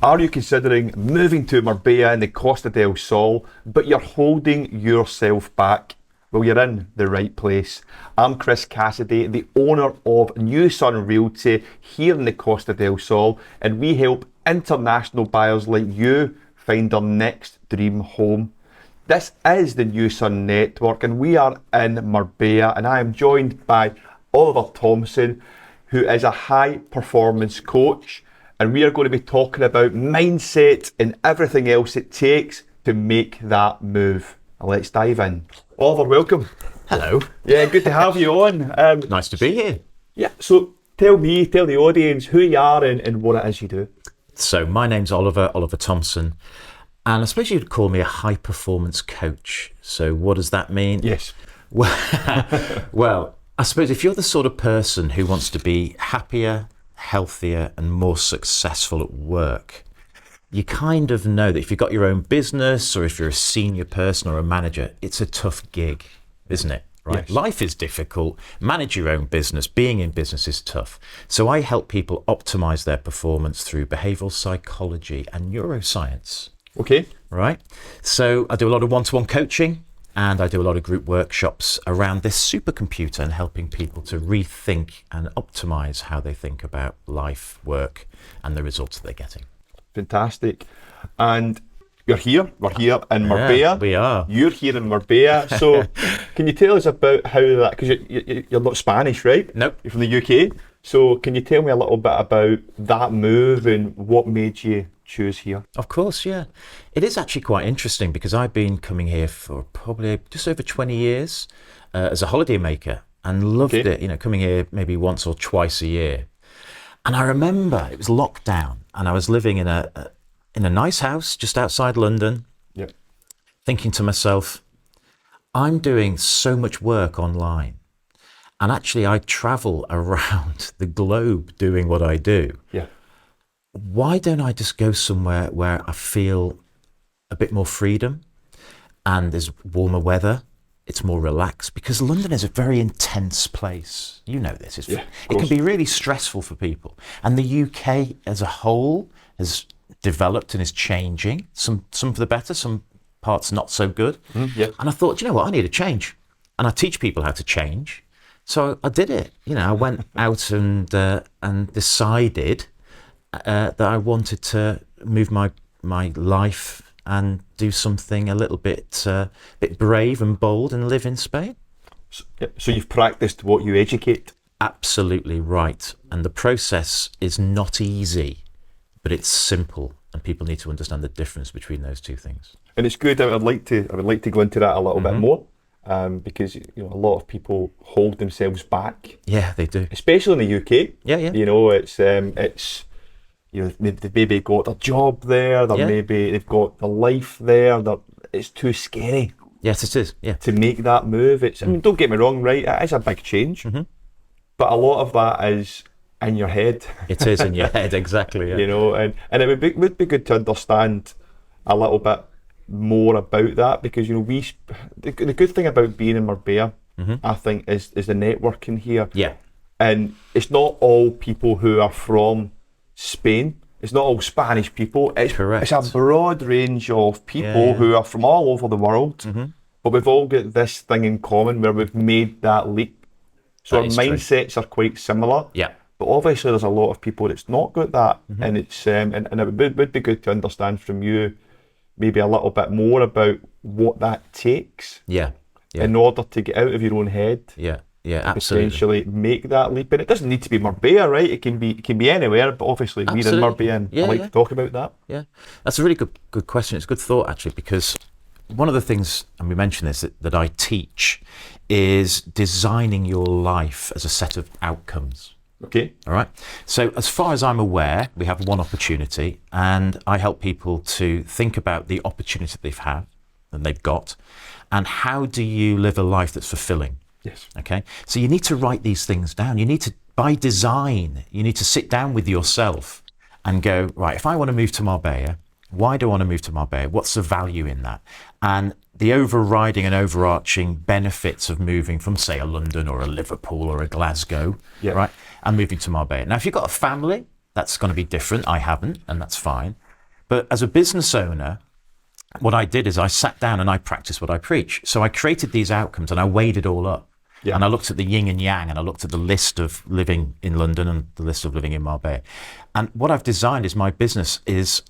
Are you considering moving to Marbella in the Costa del Sol, but you're holding yourself back? Well, you're in the right place. I'm Chris Cassidy, the owner of NuSun Realty here in the Costa del Sol, and we help international buyers like you find their next dream home. This is the NuSun Network, and we are in Marbella, and I am joined by Oliver Thompson, who is a high performance coach, and we are going to be talking about mindset and everything else it takes to make that move. Let's dive in. Oliver, welcome. Hello. Yeah, good to have you on. Nice to be here. Yeah, so tell the audience who you are and what it is you do. So my name's Oliver Thompson, and I suppose you'd call me a high performance coach. So what does that mean? Yes. Well, I suppose if you're the sort of person who wants to be happier, healthier, and more successful at work, you kind of know that if you've got your own business or if you're a senior person or a manager, it's a tough gig, isn't it? Right? Yes. Life is difficult. Manage your own business. Being in business is tough. So I help people optimize their performance through behavioral psychology and neuroscience. Okay. Right? So I do a lot of one-to-one coaching, and I do a lot of group workshops around this supercomputer and helping people to rethink and optimize how they think about life, work, and the results that they're getting. Fantastic. And we're here in Marbella. Yeah, we are. You're here in Marbella. So can you tell us about how that, because you're not Spanish, right? Nope. You're from the UK. So can you tell me a little bit about that move and what made you choose here? Of course, yeah. It is actually quite interesting because I've been coming here for probably just over 20 years as a holiday maker and loved it, coming here maybe once or twice a year. And I remember it was lockdown and I was living in a nice house just outside London, thinking to myself, I'm doing so much work online. And actually I travel around the globe doing what I do. Yeah. Why don't I just go somewhere where I feel a bit more freedom and there's warmer weather? It's more relaxed, because London is a very intense place. You know this. It can be really stressful for people. And the UK as a whole has developed and is changing. Some for the better, some parts not so good. And I thought, you know what, I need a change. And I teach people how to change. So I did it. I went out and decided that I wanted to move my life and do something a little bit brave and bold and live in Spain. So you've practiced what you educate? Absolutely right. And the process is not easy, but it's simple, and people need to understand the difference between those two things. And it's good. I would like to go into that a little bit more, because a lot of people hold themselves back. Yeah, they do. Especially in the UK. Yeah. It's they've maybe got a job there, maybe they've got the life there, it's too scary. Yes, it is, yeah. To make that move. I mean, don't get me wrong, right, it is a big change, but a lot of that is in your head. It is in your head, exactly, yeah. And it would be good to understand a little bit more about that, because, the good thing about being in Marbella, I think, is the networking here. Yeah. And it's not all people who are from Spain. It's not all Spanish people. It's correct. It's a broad range of people who are from all over the world, but we've all got this thing in common where we've made that leap. So our mindsets are quite similar. Yeah. But obviously there's a lot of people that's not got that, and it's and it would be good to understand from you maybe a little bit more about what that takes. Yeah. In order to get out of your own head. Yeah, absolutely. Potentially make that leap, and it doesn't need to be Marbella, right? It can be anywhere, but obviously we're in Marbella, and I like to talk about that. Yeah, that's a really good question. It's a good thought, actually, because one of the things, and we mentioned this, that I teach is designing your life as a set of outcomes. Okay. All right. So as far as I'm aware, we have one opportunity, and I help people to think about the opportunity they've had and they've got, and how do you live a life that's fulfilling. Yes. Okay. So you need to write these things down. You need to, by design, you need to sit down with yourself and go, right, if I want to move to Marbella, why do I want to move to Marbella? What's the value in that? And the overriding and overarching benefits of moving from, say, a London or a Liverpool or a Glasgow, right, and moving to Marbella. Now, if you've got a family, that's going to be different. I haven't, and that's fine. But as a business owner, what I did is I sat down and I practiced what I preach. So I created these outcomes and I weighed it all up. Yeah. And I looked at the yin and yang, and I looked at the list of living in London and the list of living in Marbella. And what I've designed is my business is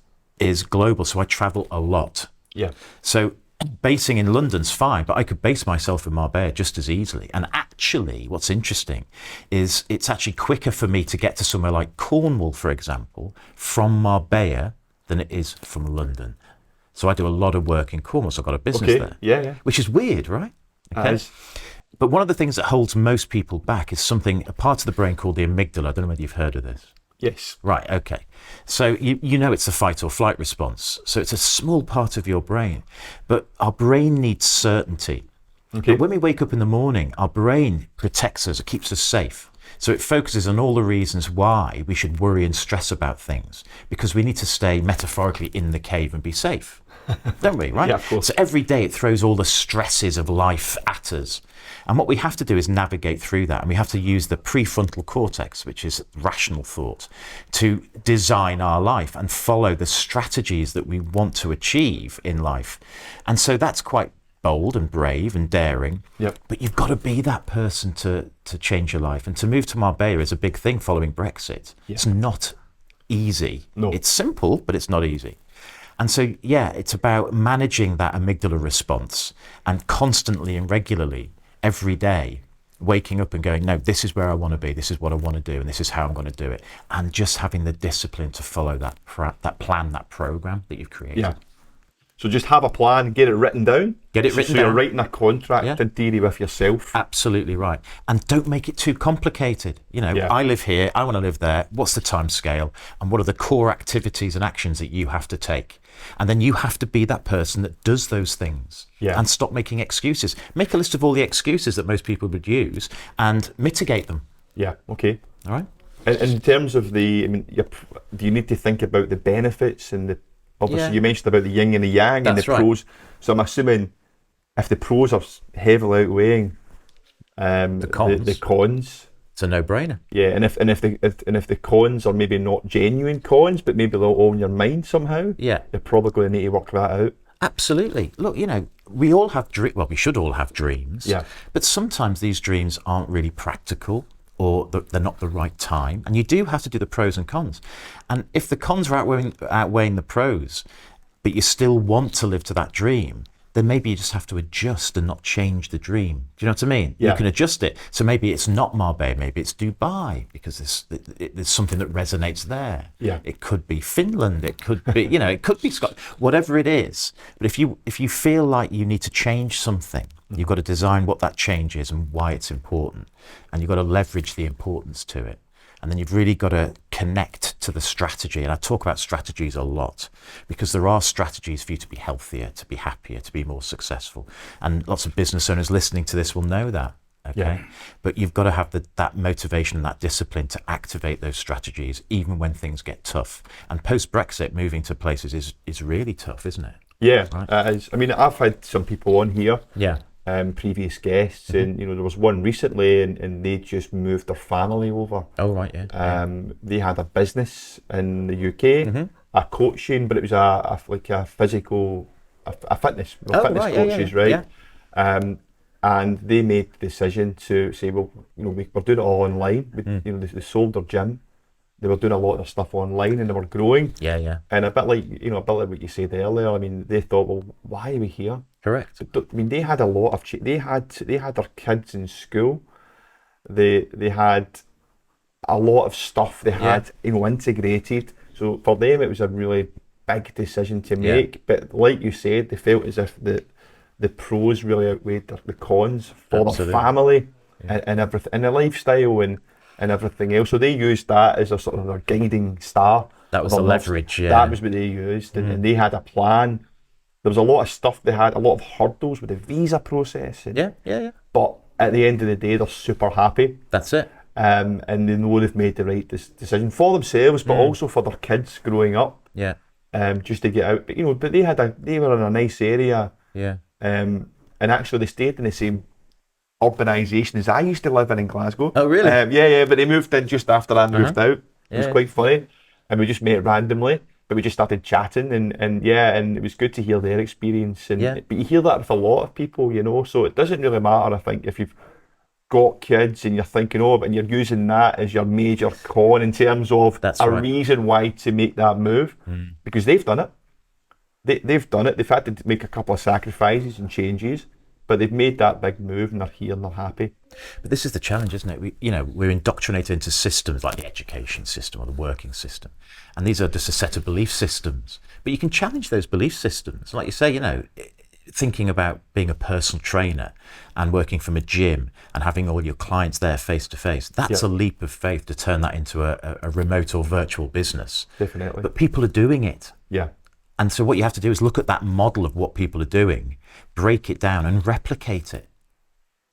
global, so I travel a lot. Yeah. So basing in London's fine, but I could base myself in Marbella just as easily. And actually, what's interesting is it's actually quicker for me to get to somewhere like Cornwall, for example, from Marbella than it is from London. So I do a lot of work in Cornwall, so I've got a business there. Yeah. Which is weird, right? Okay. But one of the things that holds most people back is something, a part of the brain called the amygdala. I don't know whether you've heard of this. Yes. Right, okay. So you know it's a fight or flight response. So it's a small part of your brain. But our brain needs certainty. Okay. But when we wake up in the morning, our brain protects us, it keeps us safe. So it focuses on all the reasons why we should worry and stress about things, because we need to stay metaphorically in the cave and be safe. Don't we, right? Yeah, of course. So every day it throws all the stresses of life at us. And what we have to do is navigate through that. And we have to use the prefrontal cortex, which is rational thought, to design our life and follow the strategies that we want to achieve in life. And so that's quite bold and brave and daring. Yep. But you've got to be that person to change your life. And to move to Marbella is a big thing following Brexit. Yeah. It's not easy. No. It's simple, but it's not easy. And so, yeah, it's about managing that amygdala response and constantly and regularly, every day, waking up and going, no, this is where I want to be, this is what I want to do, and this is how I'm going to do it. And just having the discipline to follow that plan, that program that you've created. Yeah. So just have a plan, get it written down. Get it written so down. You're writing a contract in theory with yourself. Absolutely right. And don't make it too complicated. You know, I live here, I want to live there. What's the time scale? And what are the core activities and actions that you have to take? And then you have to be that person that does those things. Yeah. And stop making excuses. Make a list of all the excuses that most people would use and mitigate them. Yeah, okay. All right. And in terms of do you need to think about the benefits and the, obviously you mentioned about the yin and the yang and the pros. So I'm assuming if the pros are heavily outweighing the cons, it's a no-brainer. Yeah, and if the cons are maybe not genuine cons, but maybe they're all in your mind somehow, you're probably going to need to work that out. Absolutely. Look, you know, we all have we should all have dreams. Yeah. But sometimes these dreams aren't really practical, or they're not the right time, and you do have to do the pros and cons. And if the cons are outweighing the pros, but you still want to live to that dream, then maybe you just have to adjust and not change the dream. Do you know what I mean? Yeah. You can adjust it. So maybe it's not Marbella, maybe it's Dubai, because there's something that resonates there. Yeah. It could be Finland, it could be, you know, it could be Scotland, whatever it is. But if you feel like you need to change something, you've got to design what that change is and why it's important. And you've got to leverage the importance to it. And then you've really got to connect to the strategy. And I talk about strategies a lot because there are strategies for you to be healthier, to be happier, to be more successful. And lots of business owners listening to this will know that. Okay. Yeah. But you've got to have that motivation and that discipline to activate those strategies, even when things get tough. And post-Brexit, moving to places is really tough, isn't it? Yeah. Right? I mean, I've had some people on here. Yeah. Previous guests, and you know, there was one recently, and they just moved their family over. Oh right, yeah. They had a business in the UK, a coaching, but it was a physical, a fitness coaches, right? Yeah. And they made the decision to say, well, you know, we're doing it all online. You know, they sold their gym. They were doing a lot of their stuff online, and they were growing. Yeah. And a bit like what you said earlier. I mean, they thought, well, why are we here? Correct. I mean, they had a lot of they had their kids in school. They had a lot of stuff. They had integrated. So for them, it was a really big decision to make. Yeah. But like you said, they felt as if the pros really outweighed the cons for their family and everything, and the lifestyle and everything else. So they used that as a sort of their guiding star. That was the leverage. Yeah. That was what they used, and they had a plan. There was a lot of stuff they had, a lot of hurdles with the visa process. Yeah. But at the end of the day, they're super happy. That's it. And they know they've made the right decision for themselves, but also for their kids growing up. Yeah. Just to get out. But they were in a nice area. Yeah. And actually they stayed in the same urbanisation as I used to live in Glasgow. Oh really? Yeah. But they moved in just after I moved out. It was quite funny. And we just met randomly. but we just started chatting, and yeah, and it was good to hear their experience. And Yeah. but you hear that with a lot of people, you know. So it doesn't really matter, I think, if you've got kids and you're thinking, oh, and you're using that as your major con in terms of That's a right. reason why to make that move, because they've done it. They've done it. They've had to make a couple of sacrifices and changes, but they've made that big move and they're here and they're happy. But this is the challenge, isn't it? We're indoctrinated into systems like the education system or the working system. And these are just a set of belief systems. But you can challenge those belief systems. Like you say, thinking about being a personal trainer and working from a gym and having all your clients there face to face, that's a leap of faith to turn that into a remote or virtual business. Definitely. But people are doing it. Yeah. And so what you have to do is look at that model of what people are doing, break it down and replicate it.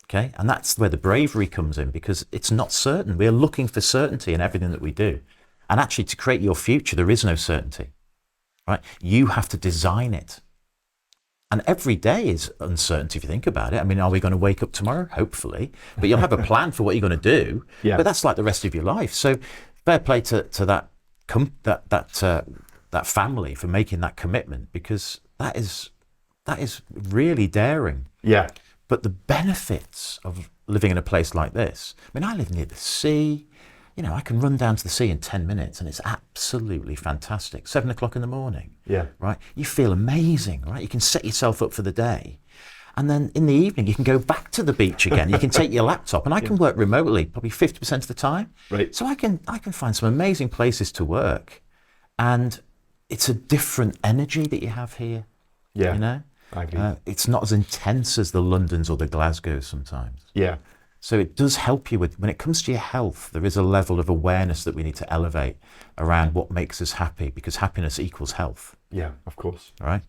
Okay? And that's where the bravery comes in, because it's not certain. We're looking for certainty in everything that we do. And actually, to create your future, there is no certainty. Right? You have to design it. And every day is uncertainty if you think about it. I mean, are we going to wake up tomorrow? Hopefully. But you'll have a plan for what you're going to do. Yeah. But that's like the rest of your life. So fair play to that family for making that commitment, because that is really daring. Yeah. But the benefits of living in a place like this, I mean, I live near the sea. I can run down to the sea in 10 minutes and it's absolutely fantastic. 7 o'clock in the morning. Yeah. Right? You feel amazing, right? You can set yourself up for the day. And then in the evening, you can go back to the beach again. You can take your laptop, and I can work remotely probably 50% of the time. Right. So I can find some amazing places to work. And it's a different energy that you have here. Yeah. I agree. It's not as intense as the Londons or the Glasgows sometimes. Yeah. So it does help you when it comes to your health, there is a level of awareness that we need to elevate around what makes us happy, because happiness equals health. Yeah, of course. All right.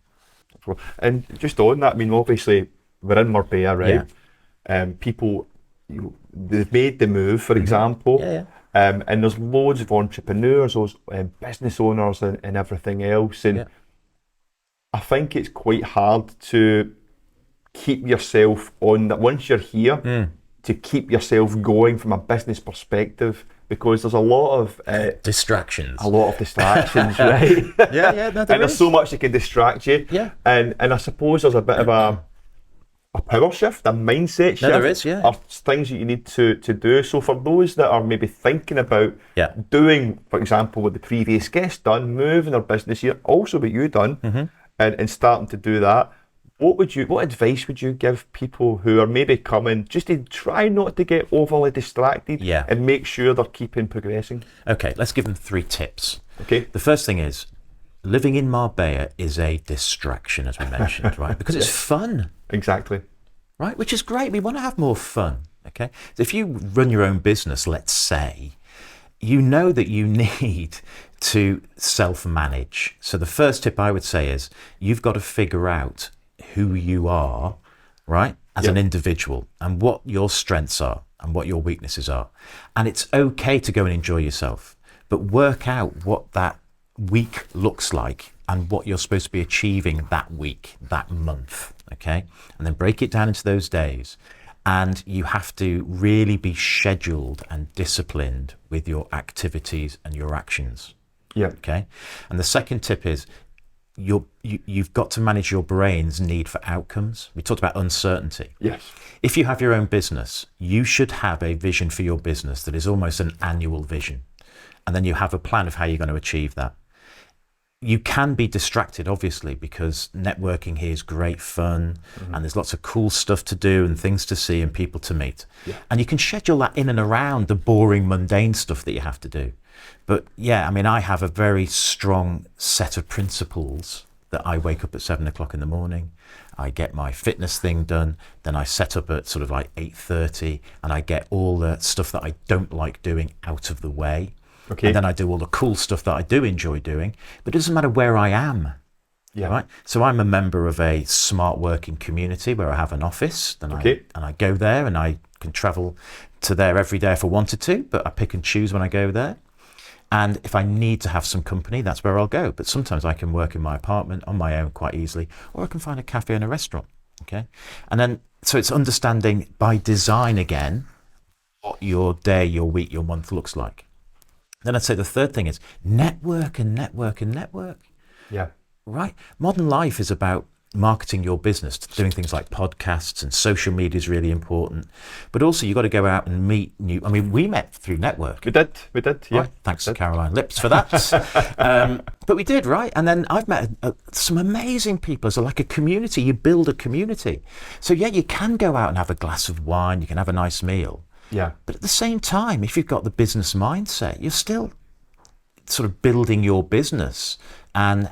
And just on that, I mean, obviously we're in Marbella, right? Yeah. People, they've made the move, for example. Yeah. And there's loads of entrepreneurs, those business owners and everything else. And I think it's quite hard to keep yourself on that once you're here, to keep yourself going from a business perspective, because there's a lot of distractions. Right? Yeah, no, and there's so much that can distract you. Yeah. And I suppose there's a bit of a power shift, a mindset shift. No, there is, yeah. Or things that you need to do. So for those that are maybe thinking about doing, for example, what the previous guest done, moving their business here, also what you done, and starting to do that, what advice would you give people who are maybe coming just to try not to get overly distracted and make sure they're keeping progressing? Okay, let's give them 3 tips. Okay. The first thing is, living in Marbella is a distraction, as we mentioned, right? Because it's fun. Exactly. Right, which is great. We want to have more fun, okay? So if you run your own business, let's say, you know that you need to self-manage. So the first tip I would say is, you've got to figure out who you are, right, as an individual, and what your strengths are and what your weaknesses are. And it's okay to go and enjoy yourself, but work out what that week looks like and what you're supposed to be achieving that week, that month, okay? And then break it down into those days. And you have to really be scheduled and disciplined with your activities and your actions. Yeah. Okay. And the second tip is, you've got to manage your brain's need for outcomes. We talked about uncertainty. Yes. If you have your own business, you should have a vision for your business that is almost an annual vision. And then you have a plan of how you're going to achieve that. You can be distracted, obviously, because networking here is great fun, and there's lots of cool stuff to do and things to see and people to meet. Yeah. And you can schedule that in and around the boring, mundane stuff that you have to do. But yeah, I mean, I have a very strong set of principles that I wake up at 7 o'clock in the morning. I get my fitness thing done. Then I set up at sort of like 8:30, and I get all the stuff that I don't like doing out of the way. Okay. And then I do all the cool stuff that I do enjoy doing, but it doesn't matter where I am. Yeah. Right. So I'm a member of a smart working community where I have an office. Then I go there, and I can travel to there every day if I wanted to, but I pick and choose when I go there. And if I need to have some company, that's where I'll go. But sometimes I can work in my apartment on my own quite easily, or I can find a cafe and a restaurant. Okay. And then, so it's understanding by design again what your day, your week, your month looks like. Then I'd say the third thing is network and network and network. Yeah. Right? Modern life is about marketing your business, doing things like podcasts, and social media is really important. But also you've got to go out and meet new, I mean, we met through network. We did, yeah. Right? Thanks to Caroline Lips for that. But we did, right? And then I've met some amazing people. So like a community, you build a community. So yeah, you can go out and have a glass of wine, you can have a nice meal. Yeah. But at the same time, if you've got the business mindset, you're still sort of building your business and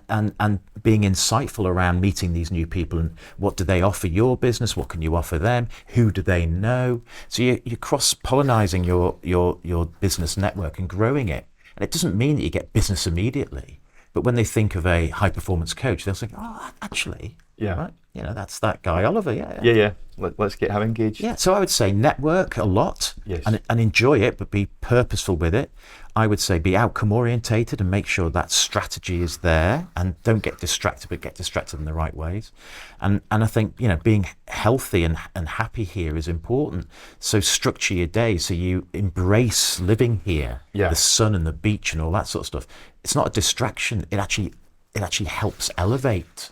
being insightful around meeting these new people and what do they offer your business, what can you offer them, who do they know. So you're cross-pollinizing your business network and growing it. And it doesn't mean that you get business immediately, but when they think of a high-performance coach, they'll say, oh, actually, right? You know, that's that guy, Oliver, Yeah. Let's get him engaged. Yeah, so I would say network a lot, yes, and enjoy it, but be purposeful with it. I would say be outcome orientated and make sure that strategy is there, and don't get distracted, but get distracted in the right ways. And I think, you know, being healthy and happy here is important. So structure your day so you embrace living here, the sun and the beach and all that sort of stuff. It's not a distraction. It actually helps elevate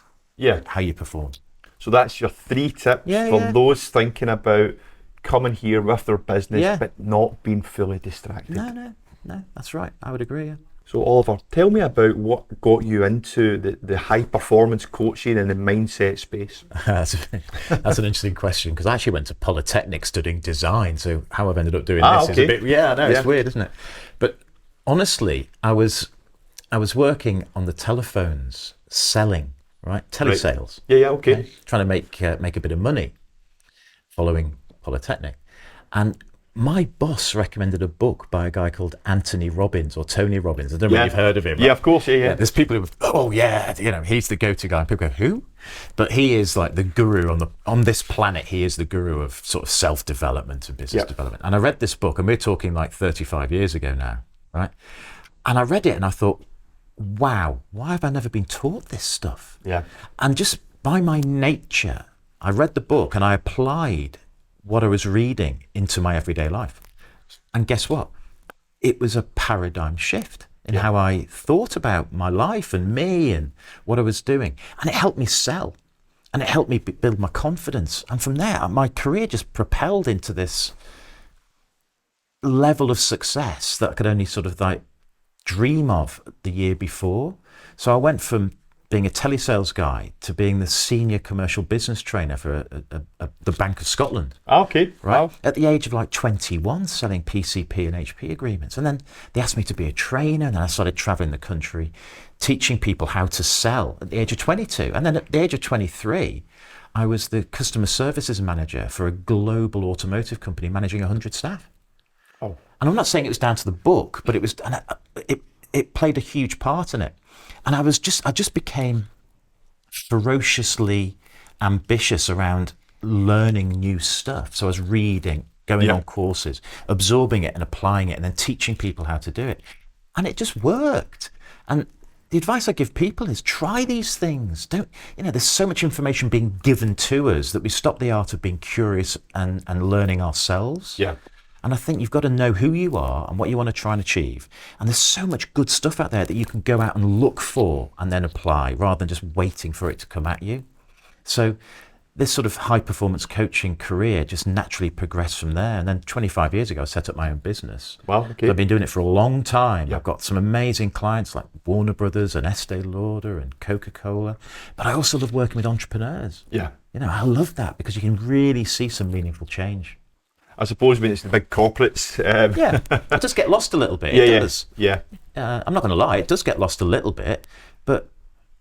how you perform. So that's your 3 tips for those thinking about coming here with their business, but not being fully distracted. No, that's right. I would agree. Yeah. So Oliver, tell me about what got you into the high performance coaching and the mindset space. That's an interesting question, because I actually went to Polytechnic studying design. So how I've ended up doing this is a bit, it's weird, isn't it? But honestly, I was working on the telephones selling. Right, telesales. Okay. Trying to make a bit of money, following Polytechnic, and my boss recommended a book by a guy called Tony Robbins. I don't know if you've heard of him. Yeah, of course. Yeah. There's people who, you know, he's the go-to guy. And people go, who? But he is like the guru on this planet. He is the guru of sort of self-development and business development. And I read this book, and we're talking like 35 years ago now, right? And I read it, and I thought, wow, why have I never been taught this stuff? Yeah. And just by my nature, I read the book and I applied what I was reading into my everyday life. And guess what? It was a paradigm shift in how I thought about my life and me and what I was doing. And it helped me sell, and it helped me build my confidence. And from there, my career just propelled into this level of success that I could only sort of like dream of the year before. So I went from being a telesales guy to being the senior commercial business trainer for the Bank of Scotland. Okay. Right. Wow. At the age of like 21, selling PCP and HP agreements. And then they asked me to be a trainer, and then I started traveling the country, teaching people how to sell at the age of 22. And then at the age of 23, I was the customer services manager for a global automotive company managing 100 staff. Oh. And I'm not saying it was down to the book, but it played a huge part in it. And I just became ferociously ambitious around learning new stuff. So I was reading, going on courses, absorbing it and applying it, and then teaching people how to do it. And it just worked. And the advice I give people is try these things. There's so much information being given to us that we stop the art of being curious and learning ourselves. Yeah. And I think you've got to know who you are and what you want to try and achieve. And there's so much good stuff out there that you can go out and look for and then apply, rather than just waiting for it to come at you. So this sort of high performance coaching career just naturally progressed from there. And then 25 years ago, I set up my own business. Wow, okay. So I've been doing it for a long time. I've got some amazing clients like Warner Brothers and Estee Lauder and Coca-Cola. But I also love working with entrepreneurs. Yeah. I love that because you can really see some meaningful change. I suppose when it's the big corporates. It does get lost a little bit. It does. Yeah. I'm not going to lie, it does get lost a little bit, but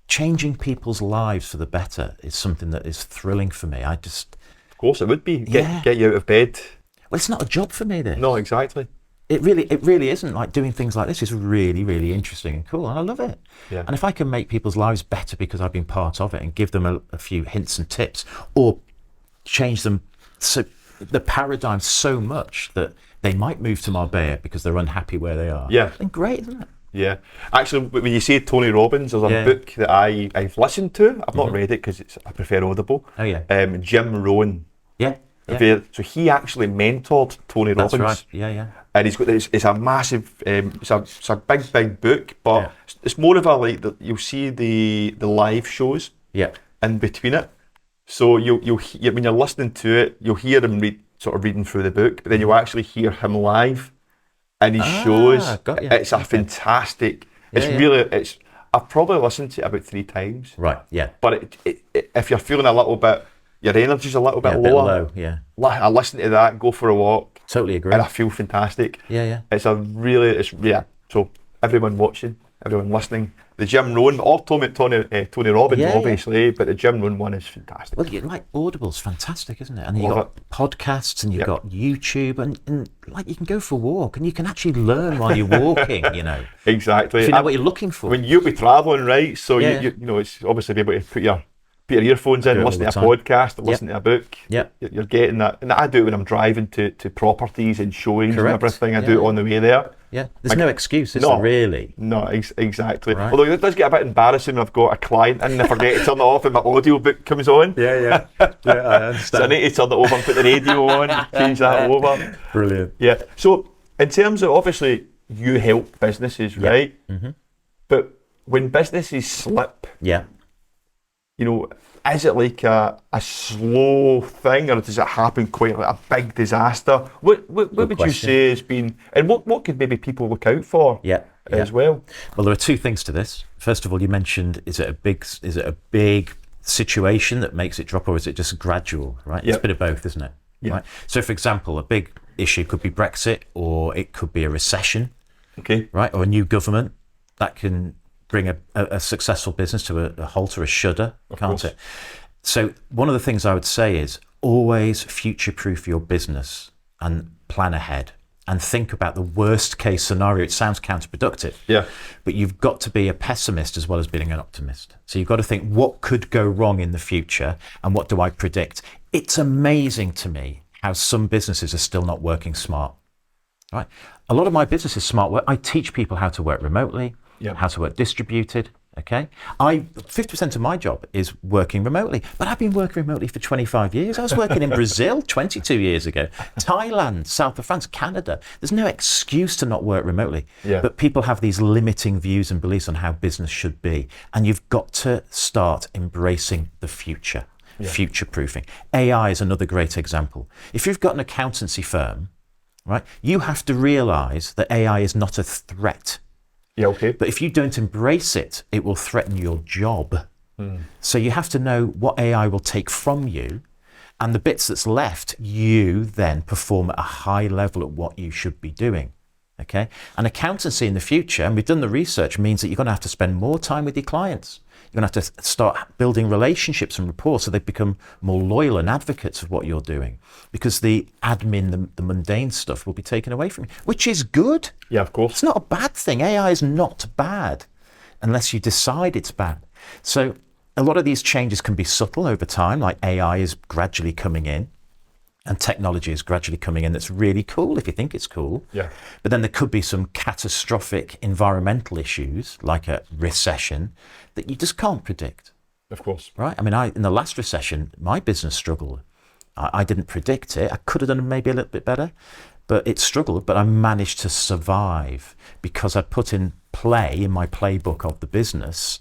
changing people's lives for the better is something that is thrilling for me. Of course it would be. Get you out of bed. Well, it's not a job for me, this. No, exactly. It really isn't. Like, doing things like this is really, really interesting and cool, and I love it. Yeah. And if I can make people's lives better because I've been part of it and give them a few hints and tips, or change them the paradigm so much that they might move to Marbella because they're unhappy where they are. Yeah. Then great, isn't it? Yeah. Actually, when you say Tony Robbins, there's a book that I've listened to. I've not read it because I prefer Audible. Oh, yeah. Jim Rohn. Yeah. So he actually mentored Tony Robbins. That's right. Yeah. and he's got this. It's a massive. It's a big book, but it's more of a like you'll see the live shows. Yeah. In between it, so you'll when you're listening to it, you'll hear him reading through the book, but then you'll actually hear him live, and he shows. Got you. It's a fantastic. It's I've probably listened to it about 3 times. Right. Yeah. But if you're feeling a little bit, your energy's a little bit a lower. Bit low. Yeah. I listen to that, go for a walk. Totally agree. And I feel fantastic. Yeah. So everyone watching, everyone listening, the Jim Rohn or Tony Robbins, obviously, but the Jim Rohn one is fantastic. Well, like Audible's fantastic, isn't it? And you've got podcasts, and you've got YouTube, and like you can go for a walk, and you can actually learn while you're walking. Exactly. If you know what you're looking for. When you'll be travelling, right? So you it's obviously be able to put your earphones in, listen to a podcast, listen to a book. Yeah. You're getting that, and I do it when I'm driving to properties and showings and everything. I do it on the way there. Yeah, there's no excuse, is there really? No, exactly. Right. Although it does get a bit embarrassing when I've got a client and I forget to turn it off and my audio book comes on. Yeah, I understand. So I need to turn it over and put the radio on, change that over. Brilliant. Yeah. So in terms of, obviously, you help businesses, right? Mm-hmm. But when businesses slip, is it like a slow thing, or does it happen quite like a big disaster? What would you say has been, and what could maybe people look out for as well? Well, there are 2 things to this. First of all, you mentioned, is it a big situation that makes it drop, or is it just gradual, right? It's a bit of both, isn't it? Yeah. Right? So, for example, a big issue could be Brexit, or it could be a recession, right? Or a new government that can bring a successful business to a halt or a shudder, can't it? So one of the things I would say is always future-proof your business and plan ahead and think about the worst case scenario. It sounds counterproductive, but you've got to be a pessimist as well as being an optimist. So you've got to think, what could go wrong in the future and what do I predict? It's amazing to me how some businesses are still not working smart, right? A lot of my business is smart work. I teach people how to work remotely, how to work distributed, okay? 50% of my job is working remotely, but I've been working remotely for 25 years. I was working in Brazil 22 years ago, Thailand, south of France, Canada. There's no excuse to not work remotely, but people have these limiting views and beliefs on how business should be, and you've got to start embracing the future, future-proofing. AI is another great example. If you've got an accountancy firm, right, you have to realize that AI is not a threat. But if you don't embrace it, it will threaten your job. So you have to know what AI will take from you, and the bits that's left, you then perform at a high level at what you should be doing. Okay? And accountancy in the future, and we've done the research, means that you're going to have to spend more time with your clients. You're going to have to start building relationships and rapport so they become more loyal and advocates of what you're doing, because the admin, the mundane stuff will be taken away from you, which is good. Yeah, of course. It's not a bad thing. AI is not bad unless you decide it's bad. So a lot of these changes can be subtle over time, like AI is gradually coming in and technology is gradually coming in. That's really cool if you think it's cool. Yeah. But then there could be some catastrophic environmental issues like a recession that you just can't predict. Of course. Right? I mean, in the last recession, my business struggled. I didn't predict it. I could have done maybe a little bit better, but it struggled. But I managed to survive because I put in play in my playbook of the business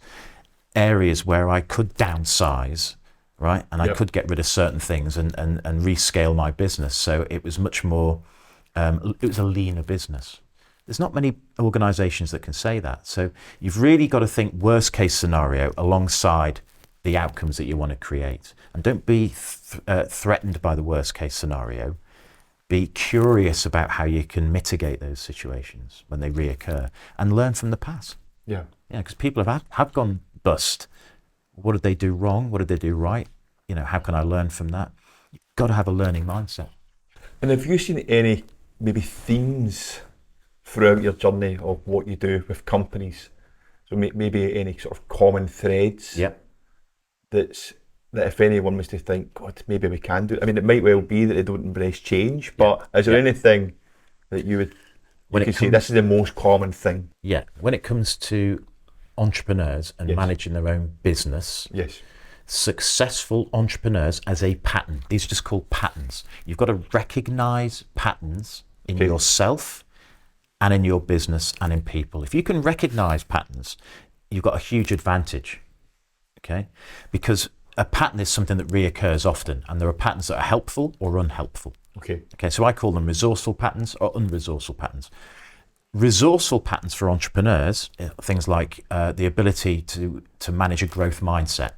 areas where I could downsize, right? And I could get rid of certain things and rescale my business. So it was much more, it was a leaner business. There's not many organizations that can say that. So you've really got to think worst case scenario alongside the outcomes that you want to create. And don't be threatened by the worst case scenario. Be curious about how you can mitigate those situations when they reoccur and learn from the past. Yeah. Yeah, because people have gone bust. What did they do wrong? What did they do right? How can I learn from that? You've got to have a learning mindset. And have you seen any maybe themes throughout your journey of what you do with companies? So maybe any sort of common threads that if anyone was to think, God, maybe we can do it. I mean, it might well be that they don't embrace change, but is there anything that you could say this is the most common thing? Yeah, when it comes to entrepreneurs and managing their own business, successful entrepreneurs as a pattern. These are just called patterns. You've got to recognize patterns in yourself and in your business and in people. If you can recognize patterns, you've got a huge advantage, okay? Because a pattern is something that reoccurs often, and there are patterns that are helpful or unhelpful. Okay, so I call them resourceful patterns or unresourceful patterns. Resourceful patterns for entrepreneurs, things like the ability to manage a growth mindset.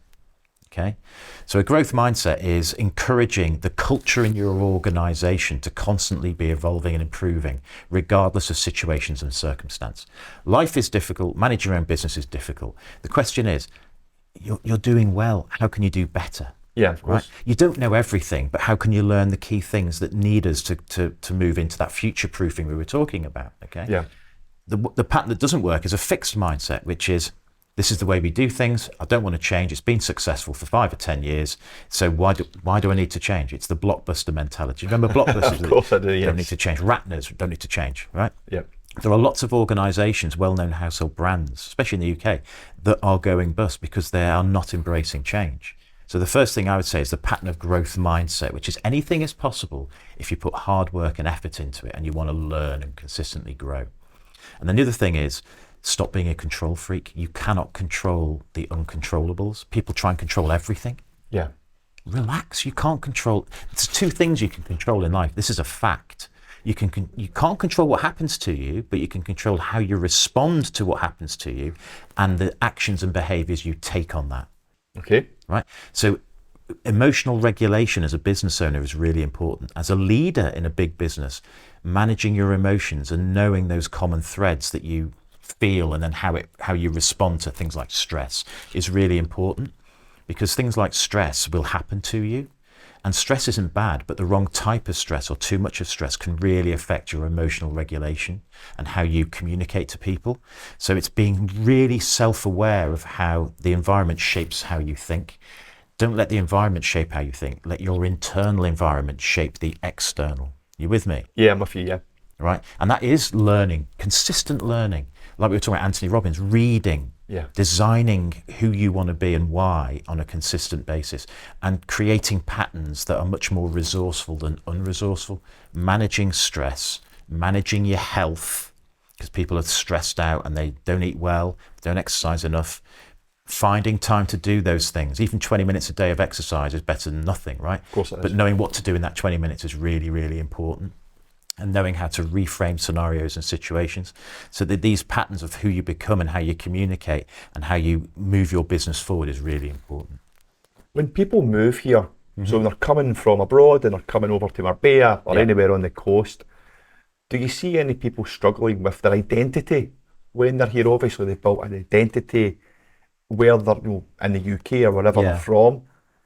Okay, so a growth mindset is encouraging the culture in your organization to constantly be evolving and improving, regardless of situations and circumstance. Life is difficult, managing your own business is difficult. The question is, you're doing well, how can you do better? Yeah, of course. Right? You don't know everything, but how can you learn the key things that need us to move into that future proofing we were talking about? Okay. Yeah. The pattern that doesn't work is a fixed mindset, which is, this is the way we do things. I don't want to change. It's been successful for 5 or 10 years. So why do I need to change? It's the blockbuster mentality. Remember blockbusters? Of course I do, yes. Don't need to change. Ratners don't need to change, right? Yeah. There are lots of organisations, well-known household brands, especially in the UK, that are going bust because they are not embracing change. So the first thing I would say is the pattern of growth mindset, which is anything is possible if you put hard work and effort into it and you want to learn and consistently grow. And then the other thing is, stop being a control freak. You cannot control the uncontrollables. People try and control everything. Yeah. Relax. You can't control. There's 2 things you can control in life. This is a fact. You can't control what happens to you, but you can control how you respond to what happens to you and the actions and behaviors you take on that. Okay. Right. So emotional regulation as a business owner is really important. As a leader in a big business, managing your emotions and knowing those common threads that you feel and then how you respond to things like stress is really important, because things like stress will happen to you, and stress isn't bad, but the wrong type of stress or too much of stress can really affect your emotional regulation and how you communicate to people. So it's being really self-aware of how the environment shapes how you think. Don't let the environment shape how you think. Let your internal environment shape the external. You with me? Yeah, I'm with you, yeah. Right? And that is learning, consistent learning. Like we were talking about Tony Robbins, reading, designing who you want to be and why on a consistent basis, and creating patterns that are much more resourceful than unresourceful, managing stress, managing your health, because people are stressed out and they don't eat well, don't exercise enough, finding time to do those things. Even 20 minutes a day of exercise is better than nothing, right? Of course it is. But knowing what to do in that 20 minutes is really, really important. And knowing how to reframe scenarios and situations so that these patterns of who you become and how you communicate and how you move your business forward is really important. When people move here, so they're coming from abroad and they're coming over to Marbella or anywhere on the coast, do you see any people struggling with their identity when they're here? Obviously they've built an identity where they're, in the UK or wherever they're from,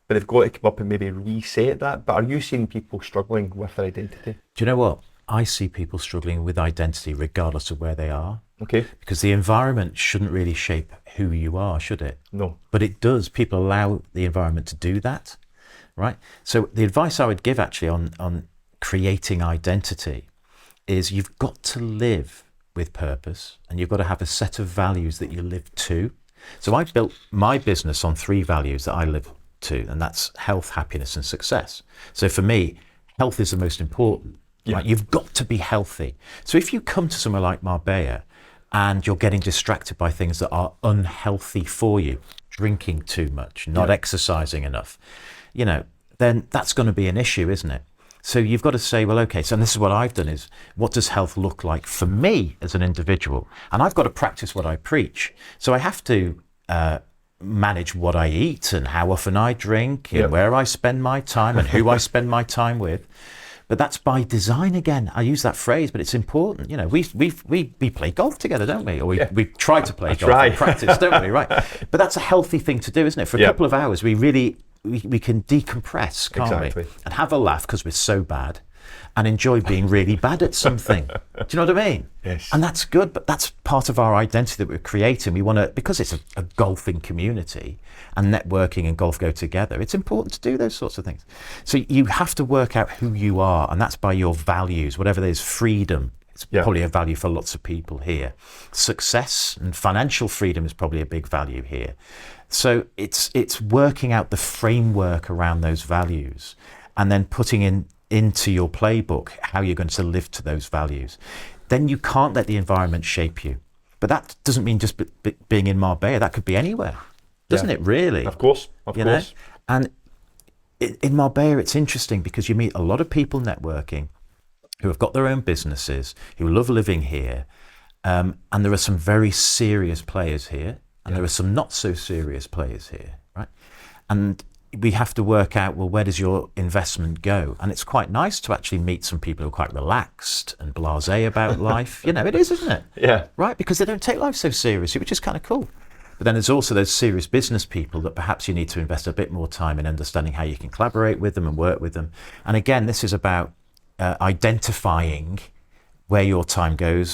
but they've got to come up and maybe reset that. But are you seeing people struggling with their identity? Do you know what? I see people struggling with identity regardless of where they are. Okay. Because the environment shouldn't really shape who you are, should it? No. But it does. People allow the environment to do that, right? So the advice I would give actually on creating identity is you've got to live with purpose and you've got to have a set of values that you live to. So I built my business on 3 values that I live to, and that's health, happiness, and success. So for me, health is the most important. Yeah. Right? You've got to be healthy. So if you come to somewhere like Marbella and you're getting distracted by things that are unhealthy for you, drinking too much, not exercising enough, then that's going to be an issue, isn't it? So you've got to say, well, okay, so this is what I've done is, what does health look like for me as an individual? And I've got to practice what I preach. So I have to manage what I eat and how often I drink and where I spend my time and who I spend my time with. But that's by design again. I use that phrase, but it's important. We play golf together, don't we? Or we try to play golf and practice, don't we? Right. But that's a healthy thing to do, isn't it? For a couple of hours, we can decompress, can't we? And have a laugh because we're so bad and enjoy being really bad at something. Do you know what I mean? Yes. And that's good, but that's part of our identity that we're creating. We want to, because it's a golfing community and networking and golf go together, it's important to do those sorts of things. So you have to work out who you are, and that's by your values, whatever it is. Freedom, it's probably a value for lots of people here. Success and financial freedom is probably a big value here. So it's working out the framework around those values and then putting into your playbook how you're going to live to those values. then you can't let the environment shape you. But that doesn't mean just being in Marbella. That could be anywhere, doesn't it? Really? Of course. Of you course. know? And in Marbella, it's interesting because you meet a lot of people networking who have got their own businesses, who love living here. And there are some very serious players here, and there are some not so serious players here, right? And we have to work out, well, where does your investment go? And it's quite nice to actually meet some people who are quite relaxed and blasé about life. You know, it is, isn't it? Yeah. Right? Because they don't take life so seriously, which is kind of cool. But then there's also those serious business people that perhaps you need to invest a bit more time in understanding how you can collaborate with them and work with them. And again, this is about identifying where your time goes,